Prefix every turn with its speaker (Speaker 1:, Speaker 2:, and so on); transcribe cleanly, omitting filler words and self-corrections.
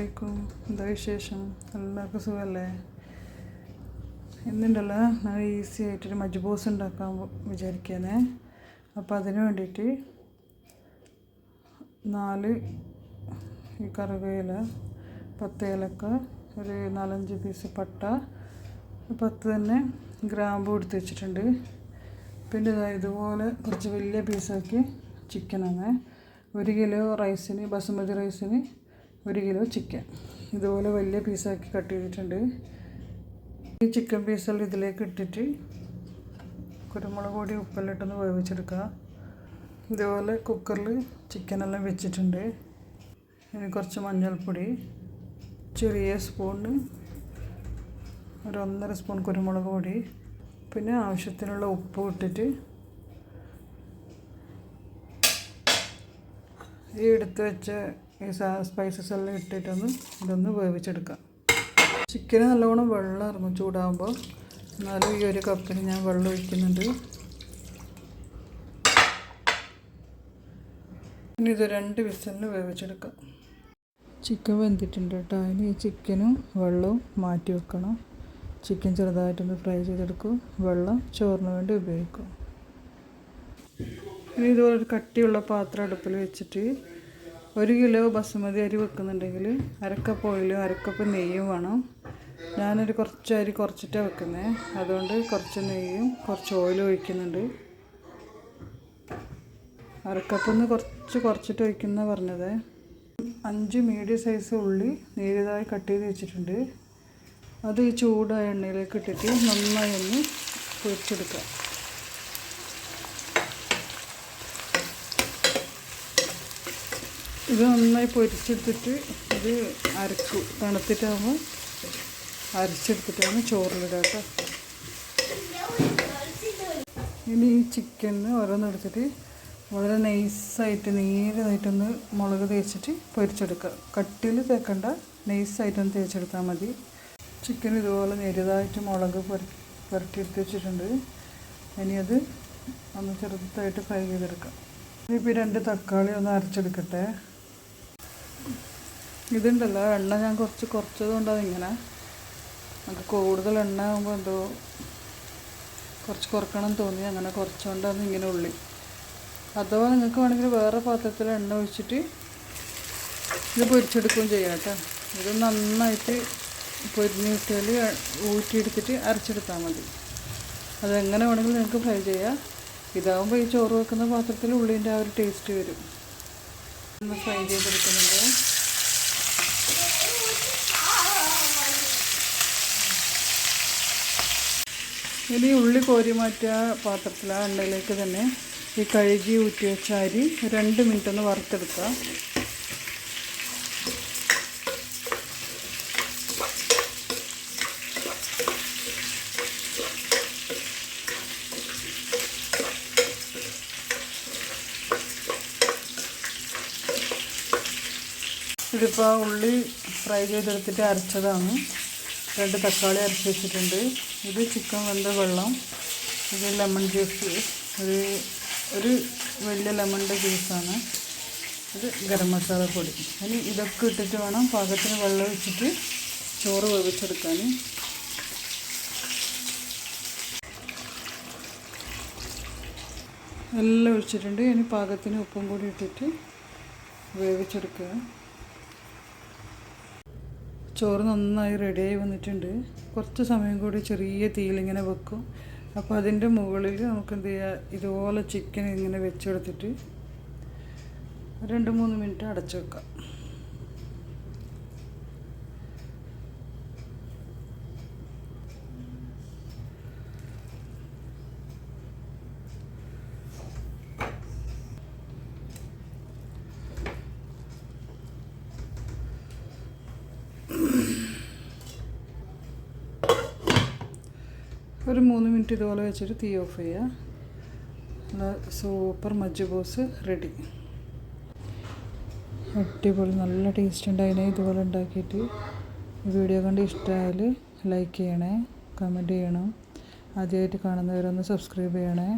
Speaker 1: അസ്സലാമലൈക്കും. എന്താ വിശേഷം? എല്ലാവർക്കും സുഖമല്ലേ? ഇന്നുണ്ടല്ലോ ഞാൻ ഈസി ആയിട്ടൊരു മജ്ബൂസ് ഉണ്ടാക്കാൻ വിചാരിക്കുകയാണ്. അപ്പോൾ അതിന് വേണ്ടിയിട്ട് 4 ഈ കറുകയില, 10 ഏലക്ക, ഒരു 4-5 പീസ് പട്ട, 10 തന്നെ ഗ്രാമ്പൂ എടുത്ത് വെച്ചിട്ടുണ്ട്. പിന്നെ ഇതുപോലെ കുറച്ച് വലിയ പീസാക്കി ചിക്കനാണ്. 1 കിലോ റൈസിന്, ബസുമതി റൈസിന് 1 കിലോ ചിക്കൻ ഇതുപോലെ വലിയ പീസാക്കി കട്ട് ചെയ്തിട്ടുണ്ട്. ഈ ചിക്കൻ പീസെല്ലാം ഇതിലേക്ക് ഇട്ടിട്ട് കുരുമുളക് പൊടി ഉപ്പെല്ലാം ഇട്ടൊന്ന് വേവിച്ചെടുക്കുക. ഇതുപോലെ കുക്കറിൽ ചിക്കനെല്ലാം വെച്ചിട്ടുണ്ട്. ഇനി കുറച്ച് മഞ്ഞൾപ്പൊടി, ചെറിയ സ്പൂണിന് ഒരു 1.5 സ്പൂൺ കുരുമുളക് പൊടി, പിന്നെ ആവശ്യത്തിനുള്ള ഉപ്പ് ഇട്ടിട്ട് ഈ എടുത്ത് വെച്ച ഈ സ്പൈസസ് എല്ലാം ഇട്ടിട്ടൊന്ന് ഇതൊന്ന് വേവിച്ചെടുക്കാം. ചിക്കന് നല്ലോണം വെള്ളം ഇറങ്ങും ചൂടാകുമ്പോൾ. എന്നാലും ഈ 1 കപ്പിന് ഞാൻ വെള്ളം ഒഴിക്കുന്നുണ്ട്. ഇനി ഇത് 2 വിസിലിന് വേവിച്ചെടുക്കാം. ചിക്കൻ വെന്തിട്ടുണ്ട് കേട്ടോ. അതിന് ഈ ചിക്കനും വെള്ളവും മാറ്റി വെക്കണം. ചിക്കൻ ചെറുതായിട്ടൊന്ന് ഫ്രൈ ചെയ്തെടുക്കും. വെള്ളം ചോറിന് വേണ്ടി ഉപയോഗിക്കും. ഇനി ഇതുപോലെ ഒരു കട്ടിയുള്ള പാത്രം അടുപ്പിൽ വെച്ചിട്ട് 1 കിലോ ബസുമതി അരി വെക്കുന്നുണ്ടെങ്കിൽ 1/2 കപ്പ് ഓയിലും 1/2 കപ്പ് നെയ്യും വേണം. ഞാനൊരു കുറച്ച് അരി കുറച്ചിട്ടാണ് വെക്കുന്നത്. അതുകൊണ്ട് കുറച്ച് നെയ്യും കുറച്ച് ഓയിലും ഒഴിക്കുന്നുണ്ട്. 1/2 കപ്പിൽ കുറച്ചിട്ട് ഒഴിക്കുന്ന പറഞ്ഞത്. 5 മീഡിയം സൈസ് ഉള്ളി നേരിയതായി കട്ട് ചെയ്ത് വെച്ചിട്ടുണ്ട്. അത് ഈ ചൂടായ എണ്ണയിലേക്ക് ഇട്ടിട്ട് നന്നായി ഒന്ന് പൊരിച്ചെടുക്കാം. ഇത് നന്നായി പൊരിച്ചെടുത്തിട്ട് ഇത് അരക്കും. തണുത്തിട്ടാകുമ്പോൾ അരച്ചെടുത്തിട്ടാണ് ചോറിലിടുക കേട്ടോ. ഇനി ഈ ചിക്കന് ഓരോന്നെടുത്തിട്ട് വളരെ നൈസായിട്ട് നേരിയതായിട്ടൊന്ന് മുളക് തേച്ചിട്ട് പൊരിച്ചെടുക്കുക. കട്ടിയിൽ തേക്കണ്ട, നൈസായിട്ടൊന്ന് തേച്ചെടുത്താൽ മതി. ചിക്കൻ ഇതുപോലെ നേരിയതായിട്ട് മുളക് പുരട്ടിയെടുത്ത് വെച്ചിട്ടുണ്ട്. ഇനി അത് ഒന്ന് ചെറുതായിട്ട് ഫ്രൈ ചെയ്തെടുക്കാം. ഇപ്പോൾ 2 തക്കാളി ഒന്ന് അരച്ചെടുക്കട്ടെ. ഇതുണ്ടല്ലോ, എണ്ണ ഞാൻ കുറച്ചതുകൊണ്ട് അതിങ്ങനെ നമുക്ക് കൂടുതൽ എണ്ണ ആകുമ്പോൾ എന്തോ കുറച്ച് കുറക്കണം തോന്നി. അങ്ങനെ കുറച്ചുകൊണ്ടാണ് ഇങ്ങനെ ഉള്ളി. അഥവാ നിങ്ങൾക്ക് വേണമെങ്കിൽ വേറെ പാത്രത്തിൽ എണ്ണ ഒഴിച്ചിട്ട് ഇത് പൊരിച്ചെടുക്കുകയും ചെയ്യാം കേട്ടോ. ഇത് നന്നായിട്ട് പൊരിഞ്ഞ് കിട്ടിയാൽ ഊറ്റിയെടുത്തിട്ട് അരച്ചെടുത്താൽ മതി. അതെങ്ങനെ വേണമെങ്കിലും നിങ്ങൾക്ക് ഫ്രൈ ചെയ്യാം. ഇതാകുമ്പോൾ ഈ ചോറ് വെക്കുന്ന പാത്രത്തിൽ ഉള്ളിൻ്റെ ആ ഒരു ടേസ്റ്റ് വരും. ഒന്ന് ഫ്രൈ ചെയ്തെടുക്കുന്നുണ്ട്. ഇനി ഉള്ളി കോരി മാറ്റിയ പാത്രത്തിൽ ആ എണ്ണയിലേക്ക് തന്നെ ഈ കഴുകി ഊറ്റി വെച്ച അരി 2 മിനിറ്റ് ഒന്ന് വറുത്തെടുക്കുക. ഇതിപ്പോൾ ഉള്ളി ഫ്രൈ ചെയ്തെടുത്തിട്ട് അരച്ചതാണ്. 2 തക്കാളി അരച്ച് വെച്ചിട്ടുണ്ട്. ഇത് ചിക്കൻ വെന്ത വെള്ളം, ഇത് ലെമൺ ജ്യൂസ്, ഒരു വലിയ ലെമണിൻ്റെ ജ്യൂസാണ്. ഇത് ഗരം മസാല പൊടി. ഇനി ഇതൊക്കെ ഇട്ടിട്ട് വേണം പാകത്തിന് വെള്ളം ഒഴിച്ചിട്ട് ചോറ് വേവിച്ചെടുക്കാൻ. എല്ലാം ഒഴിച്ചിട്ടുണ്ട്. ഇനി പാകത്തിന് ഉപ്പും കൂടി ഇട്ടിട്ട് വേവിച്ചെടുക്കുക. ചോറ് നന്നായി റെഡിയായി വന്നിട്ടുണ്ട്. കുറച്ച് സമയം കൂടി ചെറിയ തീയിലിങ്ങനെ വെക്കും. അപ്പോൾ അതിൻ്റെ മുകളിൽ നമുക്ക് എന്ത് ചെയ്യുക, ഇതുപോലെ ചിക്കൻ ഇങ്ങനെ വെച്ചെടുത്തിട്ട് 2-3 മിനിറ്റ് അടച്ചു വെക്കാം. ഒരു 3 മിനിറ്റ് ഇതുപോലെ വെച്ചിട്ട് തീ ഓഫ് ചെയ്യുക. Super majboos ready. അടിപൊളി, നല്ല ടേസ്റ്റ് ഉണ്ട്. അതിനെ ഇതുപോലെ ഉണ്ടാക്കിയിട്ട് വീഡിയോ കണ്ട് ഇഷ്ടമായാൽ ലൈക്ക് ചെയ്യണേ, കമൻറ്റ് ചെയ്യണം. ആദ്യമായിട്ട് കാണുന്നവരൊന്ന് സബ്സ്ക്രൈബ് ചെയ്യണേ.